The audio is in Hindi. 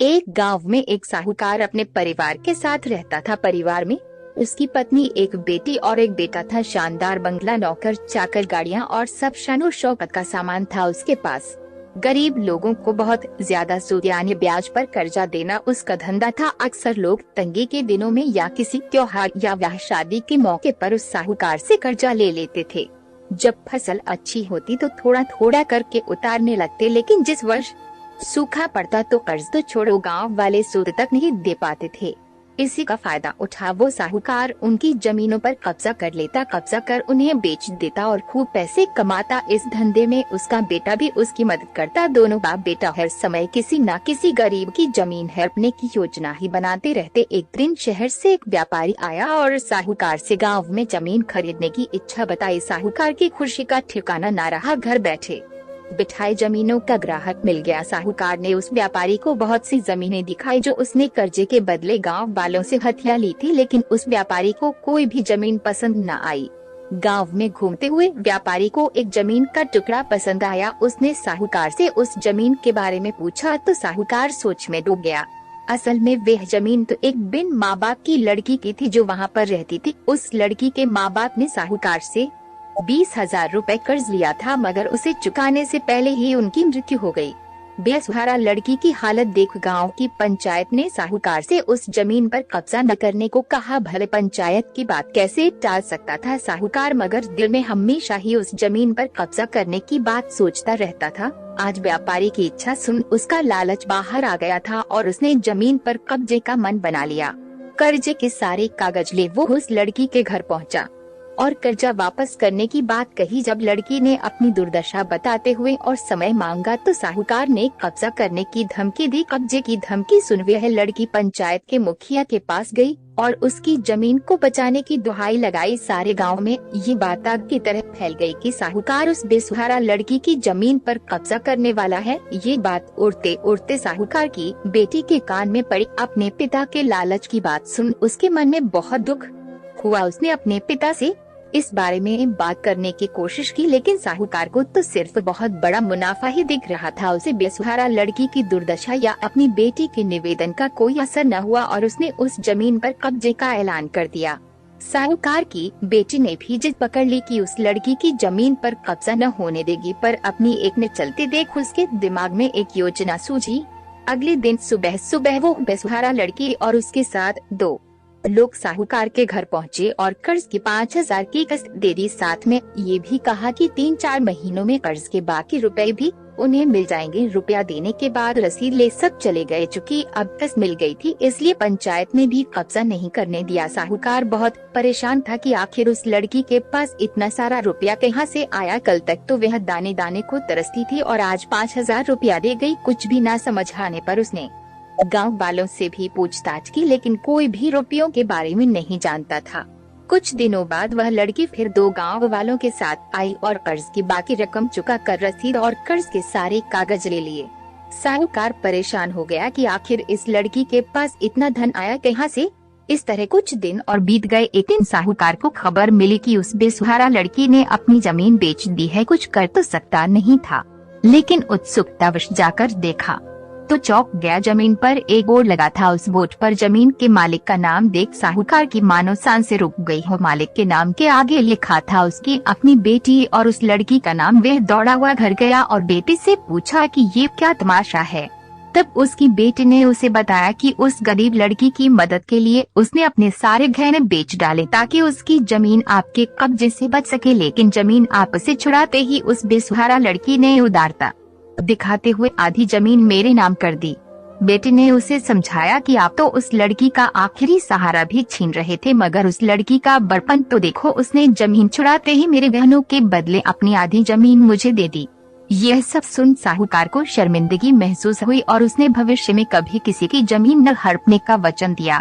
एक गांव में एक साहूकार अपने परिवार के साथ रहता था। परिवार में उसकी पत्नी, एक बेटी और एक बेटा था। शानदार बंगला, नौकर चाकर, गाड़ियां और सब शान शौकत का सामान था उसके पास। गरीब लोगों को बहुत ज्यादा सूद यानी ब्याज पर कर्जा देना उसका धंधा था। अक्सर लोग तंगी के दिनों में या किसी त्योहार या ब्याह शादी के मौके पर उस साहूकार से कर्जा ले लेते थे। जब फसल अच्छी होती तो थोड़ा थोड़ा करके उतारने लगते, लेकिन जिस वर्ष सूखा पड़ता तो कर्ज तो छोड़ो, गांव वाले सूद तक नहीं दे पाते थे। इसी का फायदा उठा वो साहूकार उनकी जमीनों पर कब्जा कर लेता, कब्जा कर उन्हें बेच देता और खूब पैसे कमाता। इस धंधे में उसका बेटा भी उसकी मदद करता। दोनों बाप बेटा हर समय किसी न किसी गरीब की जमीन हड़पने की योजना ही बनाते रहते। एक दिन शहर से एक व्यापारी आया और साहूकार से गाँव में जमीन खरीदने की इच्छा बताई। साहूकार की खुशी का ठिकाना न रहा। घर बैठे बिठाए जमीनों का ग्राहक मिल गया। साहूकार ने उस व्यापारी को बहुत सी जमीनें दिखाई जो उसने कर्जे के बदले गांव वालों से हथिया ली थी, लेकिन उस व्यापारी को कोई भी जमीन पसंद न आई। गांव में घूमते हुए व्यापारी को एक जमीन का टुकड़ा पसंद आया। उसने साहूकार से उस जमीन के बारे में पूछा तो साहूकार सोच में डूब गया। असल में वह जमीन तो एक बिन माँ बाप की लड़की की थी जो वहाँ पर रहती थी। उस लड़की के माँ बाप ने साहूकार से 20,000 रुपए कर्ज लिया था, मगर उसे चुकाने से पहले ही उनकी मृत्यु हो गई। बेसहारा लड़की की हालत देख गांव की पंचायत ने साहूकार से उस जमीन पर कब्जा न करने को कहा। भले पंचायत की बात कैसे टाल सकता था साहूकार, मगर दिल में हमेशा ही उस जमीन पर कब्जा करने की बात सोचता रहता था। आज व्यापारी की इच्छा सुन उसका लालच बाहर आ गया था और उसने जमीन पर कब्जे का मन बना लिया। कर्जे के सारे कागज ले वो उस लड़की के घर पहुंचा और कर्जा वापस करने की बात कही। जब लड़की ने अपनी दुर्दशा बताते हुए और समय मांगा तो साहूकार ने कब्जा करने की धमकी दी। कब्जे की धमकी सुन वह लड़की पंचायत के मुखिया के पास गई और उसकी जमीन को बचाने की दुहाई लगाई। सारे गांव में ये बात आग की तरह फैल गई कि साहूकार उस बेसहारा लड़की की जमीन पर कब्जा करने वाला है। ये बात उड़ते उड़ते साहूकार की बेटी के कान में पड़ी। अपने पिता के लालच की बात सुन उसके मन में बहुत दुख हुआ। उसने अपने पिता से इस बारे में बात करने की कोशिश की, लेकिन साहूकार को तो सिर्फ बहुत बड़ा मुनाफा ही दिख रहा था। उसे बेसहारा लड़की की दुर्दशा या अपनी बेटी के निवेदन का कोई असर न हुआ और उसने उस जमीन पर कब्जे का ऐलान कर दिया। साहूकार की बेटी ने भी जिद पकड़ ली कि उस लड़की की जमीन पर कब्जा न होने देगी, पर अपनी एक ने चलते देख उसके दिमाग में एक योजना सूझी। अगले दिन सुबह सुबह वो बेसहारा लड़की और उसके साथ 2 लोग साहूकार के घर पहुँचे और कर्ज की 5,000 की किस्त दे दी। साथ में ये भी कहा कि 3-4 महीनों में कर्ज के बाकी रुपए भी उन्हें मिल जाएंगे। रुपया देने के बाद रसीद ले सब चले गए। चूँकि अब किस्त मिल गई थी इसलिए पंचायत ने भी कब्जा नहीं करने दिया। साहूकार बहुत परेशान था कि आखिर उस लड़की के पास इतना सारा रुपया कहाँ से आया। कल तक तो वह दाने दाने को तरसती थी और आज 5,000 रुपया दे गई। कुछ भी न समझ आने पर उसने गांव वालों से भी पूछताछ की, लेकिन कोई भी रुपयों के बारे में नहीं जानता था। कुछ दिनों बाद वह लड़की फिर 2 गांव वालों के साथ आई और कर्ज की बाकी रकम चुका कर रसीद और कर्ज के सारे कागज ले लिए। साहूकार परेशान हो गया कि आखिर इस लड़की के पास इतना धन आया कहां से। इस तरह कुछ दिन और बीत गए। एक दिन साहूकार को खबर मिली कि उस बेसहारा लड़की ने अपनी जमीन बेच दी है। कुछ कर तो सकता नहीं था, लेकिन उत्सुकतावश जाकर देखा तो चौंक गया। जमीन पर एक बोर्ड लगा था। उस बोर्ड पर जमीन के मालिक का नाम देख साहूकार की मानो सांस से रुक गई हो। मालिक के नाम के आगे लिखा था उसकी अपनी बेटी और उस लड़की का नाम। वह दौड़ा हुआ घर गया और बेटी से पूछा कि ये क्या तमाशा है। तब उसकी बेटी ने उसे बताया कि उस गरीब लड़की की मदद के लिए उसने अपने सारे गहने बेच डाले ताकि उसकी जमीन आपके कब्जे से बच सके, लेकिन जमीन आपसे छुड़ाते ही उस बेसहारा लड़की ने उदारता दिखाते हुए आधी जमीन मेरे नाम कर दी। बेटी ने उसे समझाया कि आप तो उस लड़की का आखिरी सहारा भी छीन रहे थे, मगर उस लड़की का बड़पन तो देखो, उसने जमीन छुड़ाते ही मेरे गहनों के बदले अपनी आधी जमीन मुझे दे दी। यह सब सुन साहूकार को शर्मिंदगी महसूस हुई और उसने भविष्य में कभी किसी की जमीन न हड़पने का वचन दिया।